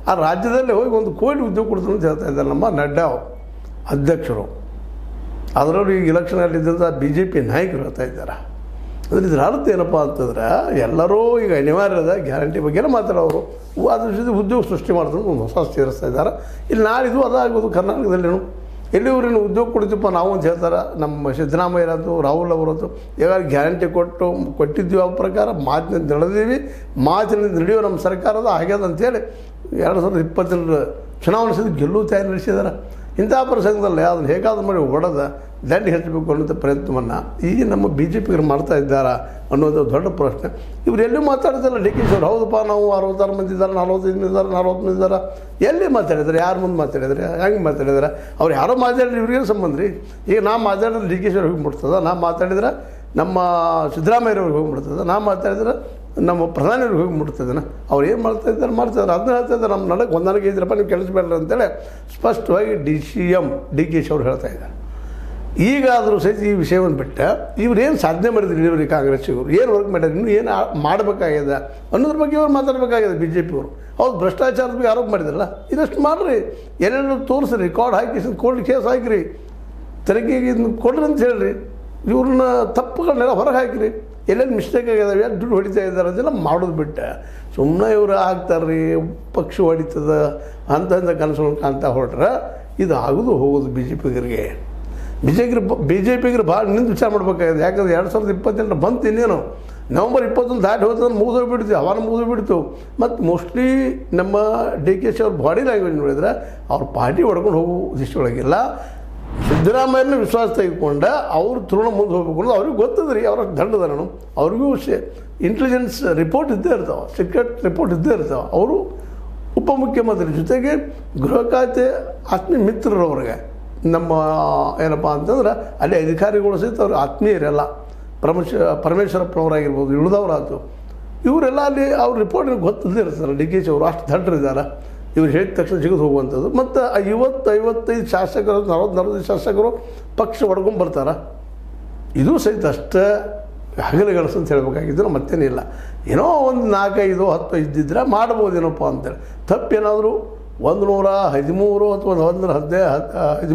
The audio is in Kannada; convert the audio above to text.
ಆ ರಾಜ್ಯದಲ್ಲಿ ಹೋಗಿ 1 ಕೋಟಿ ಉದ್ಯೋಗ ಕೊಡ್ತಾರೆ ಅಂತ ಹೇಳ್ತಾ ಇದ್ದಾರೆ ನಮ್ಮ ನಡ್ಡಾ ಅಧ್ಯಕ್ಷರು. ಅದರಲ್ಲೂ ಈಗ ಇಲೆಕ್ಷನಲ್ಲಿದ್ದಂಥ BJP ನಾಯಕರು ಹೇಳ್ತಾ ಇದ್ದಾರೆ. ಅಂದರೆ ಇದ್ರ ಅರ್ಥ ಏನಪ್ಪ ಅಂತಂದ್ರೆ ಎಲ್ಲರೂ ಈಗ ಅನಿವಾರ್ಯದ ಗ್ಯಾರಂಟಿ ಬಗ್ಗೆನೇ ಮಾತಾಡೋರು, ಅದ್ರ ಜೊತೆ ಉದ್ಯೋಗ ಸೃಷ್ಟಿ ಮಾಡ್ತಾರೆ, ಒಂದು ಹೊಸ ಸೇರಿಸ್ತಾ ಇದ್ದಾರೆ. ಇಲ್ಲಿ ನಾಳಿದ್ದು ಅದಾಗೋದು ಕರ್ನಾಟಕದಲ್ಲೇನು ಎಲ್ಲಿವ್ರೇನು ಉದ್ಯೋಗ ಕೊಡ್ತೀವಪ್ಪ ನಾವು ಅಂತ ಹೇಳ್ತಾರೆ. ನಮ್ಮ ಸಿದ್ದರಾಮಯ್ಯರದ್ದು ರಾಹುಲ್ ಅವರದ್ದು ಈಗ ಗ್ಯಾರಂಟಿ ಕೊಟ್ಟಿದ್ದೀವಿ ಆ ಪ್ರಕಾರ ಮಾತಿನಿಂದ ನಡೆದೀವಿ, ಮಾತಿನಿಂದ ನಡೆಯೋ ನಮ್ಮ ಸರ್ಕಾರದ ಆಗ್ಯದ ಅಂತೇಳಿ 2022 ಚುನಾವಣೆ ಸಹಿತ ಗೆಲ್ಲುವ ತಯಾರಿ ನಡೆಸಿದ್ದಾರೆ. ಇಂಥ ಪ್ರಸಂಗದಲ್ಲಿ ಅದನ್ನು ಹೇಗಾದ್ರೂ ಮಾಡಿ ಹೊಡೆದ ದಂಡ ಹೆಚ್ಚಬೇಕು ಅನ್ನೋಂಥ ಪ್ರಯತ್ನವನ್ನು ಈಗ ನಮ್ಮ BJPಗರು ಮಾಡ್ತಾ ಇದ್ದಾರಾ ಅನ್ನೋದು ದೊಡ್ಡ ಪ್ರಶ್ನೆ. ಇವ್ರು ಎಲ್ಲೂ ಮಾತಾಡ್ತಾರಲ್ಲ DK ಅವರು, ಹೌದಪ್ಪ ನಾವು 66 ಮಂದಿ ಇದ್ದಾರೆ, 45 ಮಂದಿ ಇದ್ದಾರೆ, 40 ಮಂದಿ ಇದ್ದಾರೆ, ಎಲ್ಲಿ ಮಾತಾಡಿದ್ದಾರೆ, ಯಾರು ಮುಂದೆ ಮಾತಾಡಿದರೆ, ಹೆಂಗೆ ಮಾತಾಡಿದ್ದಾರೆ, ಅವ್ರು ಯಾರೋ ಮಾತಾಡಿದ್ರೆ ಇವ್ರಿಗೇನು ಸಂಬಂಧ ರೀ? ಈಗ ನಾ ಮಾತಾಡಿದ್ರೆ DK ಅವ್ರಿಗೆ ಹೋಗಿಬಿಡ್ತದೆ, ನಾ ಮಾತಾಡಿದ್ರೆ ನಮ್ಮ ಸಿದ್ದರಾಮಯ್ಯವ್ರಿಗೆ ಹೋಗಿಬಿಡ್ತದೆ, ನಾ ಮಾತಾಡಿದ್ರೆ ನಮ್ಮ ಪ್ರಧಾನಿಯವ್ರಿಗೆ ಹೋಗಿ ಮುಟ್ತದನ. ಅವ್ರು ಏನು ಮಾಡ್ತಾಯಿದ್ದಾರೆ ಅದನ್ನ ಹೇಳ್ತಾ ಇದ್ದಾರೆ. ನಮ್ಮ ನಡಕ್ಕೆ ಹೊಂದಾಣಿಕೆ ಇದ್ರಪ್ಪ ನೀವು ಕೆಲಸಬೇಡ್ರಿ ಅಂತೇಳಿ ಸ್ಪಷ್ಟವಾಗಿ CM DK ಅವ್ರು ಹೇಳ್ತಾ ಇದ್ದಾರೆ. ಈಗಾದರೂ ಸಹಿತ ಈ ವಿಷಯವನ್ನು ಬಿಟ್ಟು ಇವ್ರೇನು ಸಾಧನೆ ಮಾಡಿದ್ರು ಇಲ್ಲಿವರೆಗೆ ಕಾಂಗ್ರೆಸ್ಸಿಗರು ಏನು ವರ್ಕ್ ಮಾಡ್ಯಾರ, ಇನ್ನೂ ಏನು ಮಾಡಬೇಕಾಗಿದೆ ಅನ್ನೋದ್ರ ಬಗ್ಗೆ ಅವ್ರು ಮಾತಾಡಬೇಕಾಗಿದೆ BJP ಅವರು. ಹೌದು, ಭ್ರಷ್ಟಾಚಾರದ ಬಗ್ಗೆ ಆರೋಪ ಮಾಡಿದ್ರಲ್ಲ, ಇದಷ್ಟು ಮಾಡಿರಿ, ಎಲ್ಲೆಲ್ಲೂ ತೋರಿಸ್ರಿ, ರೆಕಾರ್ಡ್ ಹಾಕಿ ಕೋರ್ಟ್ ಕೇಸ್ ಹಾಕಿರಿ, ತನಿಖೆಗೆ ಇದನ್ನು ಕೊಡ್ರಿ ಅಂತ ಹೇಳ್ರಿ, ಇವ್ರನ್ನ ತಪ್ಪುಗಳನ್ನೆಲ್ಲ ಹೊರಗೆ ಹಾಕಿರಿ, ಎಲ್ಲೆಲ್ಲಿ ಮಿಸ್ಟೇಕ್ ಆಗಿದಾವೆ, ಯಾರು ದುಡ್ಡು ಹೊಡಿತಾ ಇದ್ದಾರೆ ಅದೆಲ್ಲ ಮಾಡೋದು ಬಿಟ್ಟು ಸುಮ್ಮನೆ ಇವರು ಆಗ್ತಾರೆ ರೀ, ಪಕ್ಷ ಹೊಡಿತದ ಅಂತ ಕನಸುಗಳು ಕಾಣ್ತಾ ಹೊರಟ್ರೆ ಇದು ಆಗೋದು ಹೋಗೋದು BJPಗರು ಭಾಳ ನಿಂತು ವಿಚಾರ ಮಾಡಬೇಕಾಗಿದೆ. ಯಾಕಂದ್ರೆ 2028 ಬಂತು, ಇನ್ನೇನು ನವಂಬರ್ 21 ದಾಟಿ ಹೋದ್ರೆ ಮುಗಿದೋಗ್ಬಿಡ್ತೀವಿ, ಹವಾನ ಮುಗಿದೋಗ್ಬಿಡ್ತು. ಮತ್ತು ಮೋಸ್ಟ್ಲಿ ನಮ್ಮ DK ಅವ್ರ ಬಾಡಿ ಲ್ಯಾಂಗ್ವೇಜ್ ನೋಡಿದ್ರೆ ಅವ್ರ ಪಾರ್ಟಿ ಹೊಡ್ಕೊಂಡು ಹೋಗೋ ದಿಶೆಯೊಳಗಿಲ್ಲ. ಸಿದ್ದರಾಮಯ್ಯನ ವಿಶ್ವಾಸ ತೆಗೆದುಕೊಂಡ ಅವರು ತೃಣ ಮುಂದೆ ಹೋಗ್ಬೇಕು ಅನ್ನೋದು ಅವ್ರಿಗೆ ಗೊತ್ತದ್ರಿ. ಅವರ ದಂಡದನು ಅವ್ರಿಗೂ ಇಂಟೆಲಿಜೆನ್ಸ್ ರಿಪೋರ್ಟ್ ಇದ್ದೇ ಇರ್ತಾವೆ, ಸೀಕ್ರೆಟ್ ರಿಪೋರ್ಟ್ ಇದ್ದೇ ಇರ್ತಾವೆ. ಅವರು ಉಪಮುಖ್ಯಮಂತ್ರಿ ಜೊತೆಗೆ ಗೃಹ ಖಾತೆ ಆತ್ಮೀಯ ಮಿತ್ರರು ಅವ್ರಿಗೆ, ನಮ್ಮ ಏನಪ್ಪ ಅಂತಂದ್ರೆ ಅಲ್ಲಿ ಅಧಿಕಾರಿಗಳು ಸಹಿತ ಅವ್ರಿಗೆ ಆತ್ಮೀಯರೆಲ್ಲ, ಪರಮೇಶ್ವರಪ್ಪನವರಾಗಿರ್ಬೋದು, ಉಳಿದವರಾಯ್ತು, ಇವರೆಲ್ಲ ಅಲ್ಲಿ ಅವ್ರ ರಿಪೋರ್ಟಿಗೆ ಗೊತ್ತಿಲ್ಲದೆ ಇರ್ತಾರೆ. DK ಅವರು ಅಷ್ಟು ದಡ್ಡರಿದ್ದಾರೆ, ಇವ್ರು ಹೇಳಿದ ತಕ್ಷಣ ಜಿಗಿದು ಹೋಗುವಂಥದ್ದು. ಮತ್ತು 50-55 ಶಾಸಕರು, 40-45 ಶಾಸಕರು ಪಕ್ಷ ಹೊಡ್ಕೊಂಡು ಬರ್ತಾರೆ. ಇದು ಸಹಿತ ಅಷ್ಟೇ ಹಗಲುಗಳಸು ಅಂತ ಹೇಳಬೇಕಾಗಿದ್ದು ಮತ್ತೇನಿಲ್ಲ. ಏನೋ ಒಂದು 4-5-10 ಇದ್ದಿದ್ರೆ ಮಾಡ್ಬೋದೇನಪ್ಪ ಅಂತೇಳಿ. ತಪ್ಪೇನಾದರೂ 113 ಅಥವಾ 115